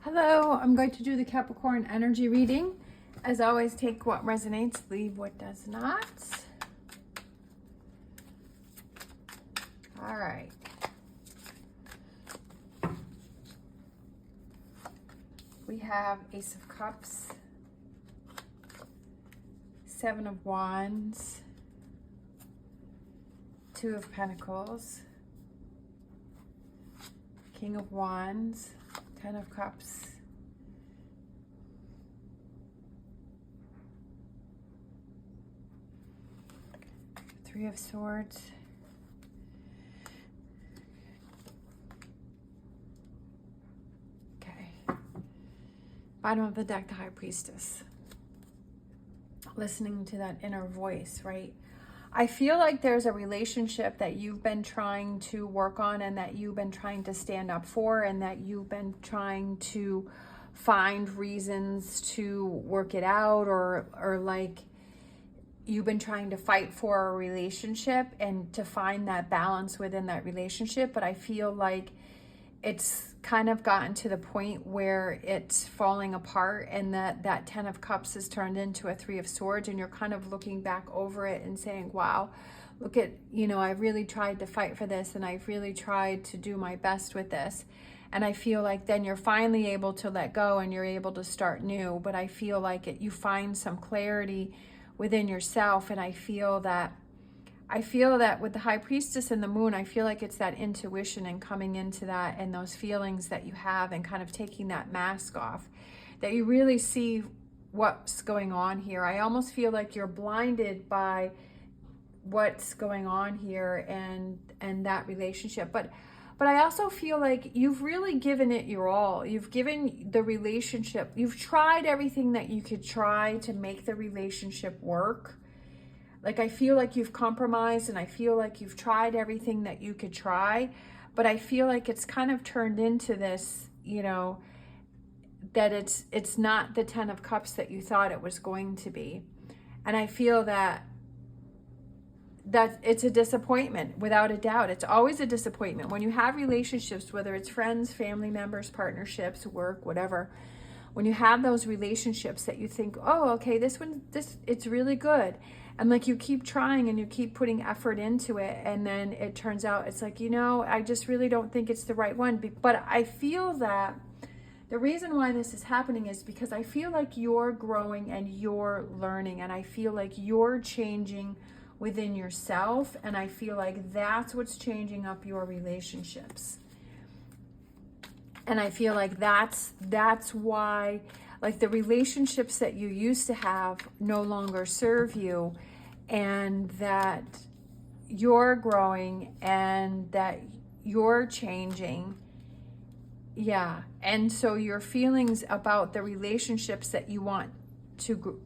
Hello, I'm going to do the Capricorn energy reading. As always, take what resonates, leave what does not. All right. We have Ace of Cups, Seven of Wands, Two of Pentacles, King of Wands, Ten of Cups, Three of Swords, okay, bottom of the deck, the High Priestess. Listening to that inner voice, right? I feel like there's a relationship that you've been trying to work on and that you've been trying to stand up for and that you've been trying to find reasons to work it out or like you've been trying to fight for a relationship and to find that balance within that relationship. But I feel like it's kind of gotten to the point where it's falling apart and that Ten of Cups has turned into a Three of Swords, and you're kind of looking back over it and saying, wow, look at, I really tried to fight for this and I've really tried to do my best with this. And I feel like then you're finally able to let go and you're able to start new. But I feel like you find some clarity within yourself. And I feel that with the High Priestess and the Moon, I feel like it's that intuition and coming into that and those feelings that you have and kind of taking that mask off, that you really see what's going on here. I almost feel like you're blinded by what's going on here and that relationship. But I also feel like you've really given it your all. You've given the relationship, you've tried everything that you could try to make the relationship work. Like, I feel like you've compromised and I feel like you've tried everything that you could try, but I feel like it's kind of turned into this, that it's not the Ten of Cups that you thought it was going to be. And I feel that it's a disappointment, without a doubt. It's always a disappointment. When you have relationships, whether it's friends, family members, partnerships, work, whatever, when you have those relationships that you think, oh, okay, it's really good. And like you keep trying and you keep putting effort into it. And then it turns out it's like, I just really don't think it's the right one. But I feel that the reason why this is happening is because I feel like you're growing and you're learning. And I feel like you're changing within yourself. And I feel like that's what's changing up your relationships. And I feel like that's why, like, the relationships that you used to have no longer serve you, and that you're growing and that you're changing. Yeah. And so your feelings about the relationships that you want to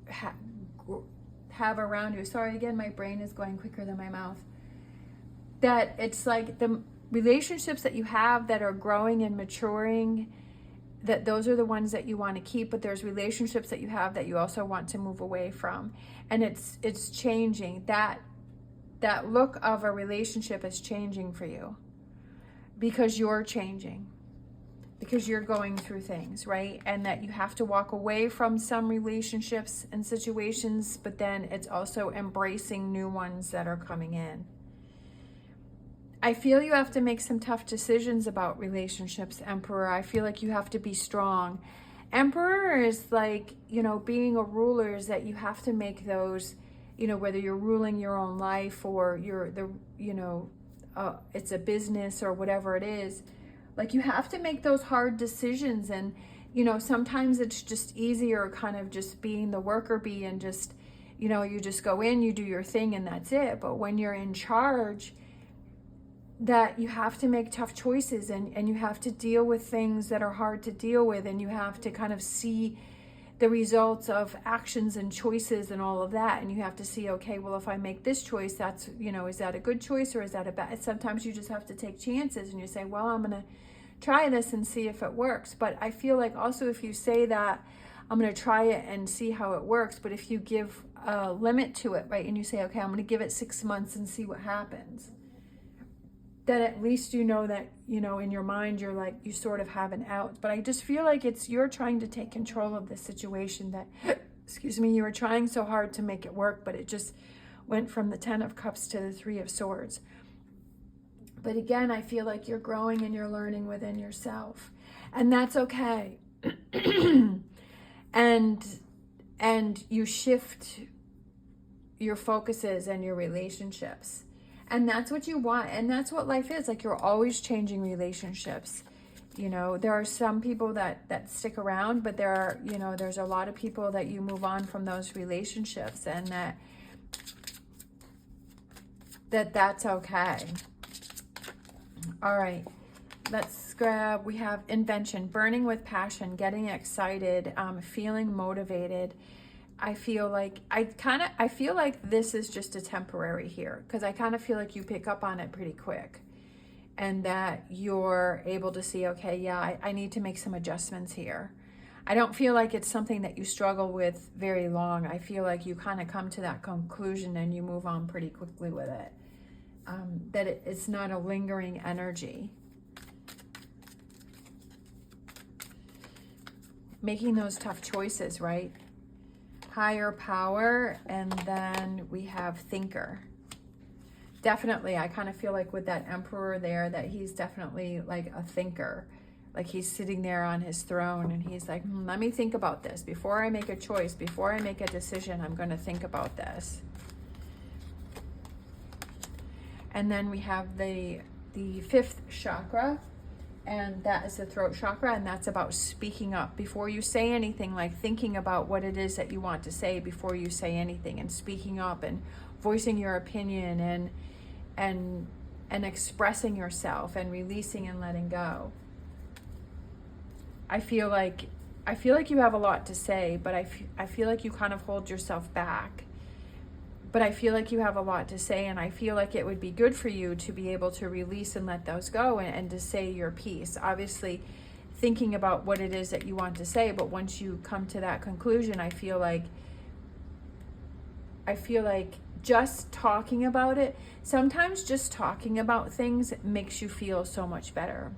have around you. Sorry, again, my brain is going quicker than my mouth. That it's like the relationships that you have that are growing and maturing, that those are the ones that you want to keep, but there's relationships that you have that you also want to move away from. And it's changing. That look of a relationship is changing for you because you're changing, because you're going through things, right? And that you have to walk away from some relationships and situations, but then it's also embracing new ones that are coming in. I feel you have to make some tough decisions about relationships, Emperor. I feel like you have to be strong. Emperor is like, being a ruler is that you have to make those, whether you're ruling your own life or it's a business or whatever it is. Like, you have to make those hard decisions. And, sometimes it's just easier kind of just being the worker bee and just, you just go in, you do your thing and that's it. But when you're in charge, that you have to make tough choices and you have to deal with things that are hard to deal with, and you have to kind of see the results of actions and choices and all of that. And you have to see, okay, well, if I make this choice, that's, is that a good choice or is that a bad? Sometimes you just have to take chances and you say, well, I'm going to try this and see if it works. But I feel like also if you say that, I'm going to try it and see how it works. But if you give a limit to it, right, and you say, okay, I'm going to give it 6 months and see what happens, that at least you know that, you know, in your mind, you're like, you sort of have an out. But I just feel like you're trying to take control of this situation that, excuse me, you were trying so hard to make it work, but it just went from the 10 of Cups to the 3 of Swords. But again, I feel like you're growing and you're learning within yourself. And that's okay. and you shift your focuses and your relationships. And that's what you want. And that's what life is. Like, you're always changing relationships. You know, there are some people that stick around, but there are, you know, there's a lot of people that you move on from those relationships, and that's okay. All right. Let's grab, we have invention, burning with passion, getting excited, feeling motivated. I feel like this is just a temporary here, because I kind of feel like you pick up on it pretty quick, and that you're able to see, okay, yeah, I need to make some adjustments here. I don't feel like it's something that you struggle with very long. I feel like you kind of come to that conclusion and you move on pretty quickly with it. That it's not a lingering energy. Making those tough choices, right? Higher power, and then we have thinker. Definitely, I kind of feel like with that Emperor there, that he's definitely like a thinker. Like, he's sitting there on his throne and he's like, let me think about this. Before I make a choice, before I make a decision, I'm going to think about this. And then we have the 5th chakra, and that is the throat chakra, and that's about speaking up before you say anything, like thinking about what it is that you want to say before you say anything, and speaking up and voicing your opinion and expressing yourself and releasing and letting go. I feel like you have a lot to say, but I feel like you kind of hold yourself back. But I feel like you have a lot to say, and I feel like it would be good for you to be able to release and let those go, and to say your piece. Obviously, thinking about what it is that you want to say, but once you come to that conclusion, I feel like just talking about it, sometimes just talking about things makes you feel so much better.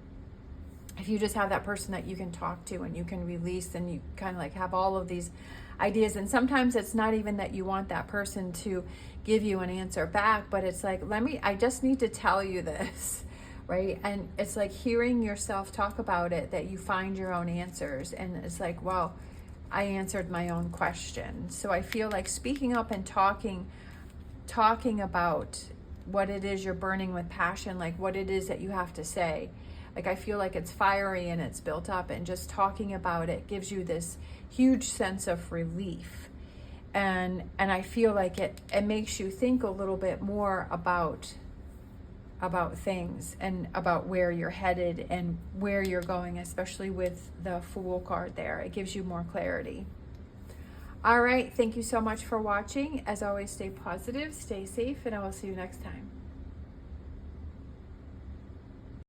If you just have that person that you can talk to and you can release, and you kind of like have all of these ideas, and sometimes it's not even that you want that person to give you an answer back, but it's like, I just need to tell you this, right? And it's like hearing yourself talk about it, that you find your own answers, and it's like, well, I answered my own question. So I feel like speaking up and talking about what it is you're burning with passion, like what it is that you have to say. Like, I feel like it's fiery and it's built up, and just talking about it gives you this huge sense of relief. And I feel like it makes you think a little bit more about things, and about where you're headed and where you're going, especially with the Fool card there. It gives you more clarity. All right, thank you so much for watching. As always, stay positive, stay safe, and I will see you next time.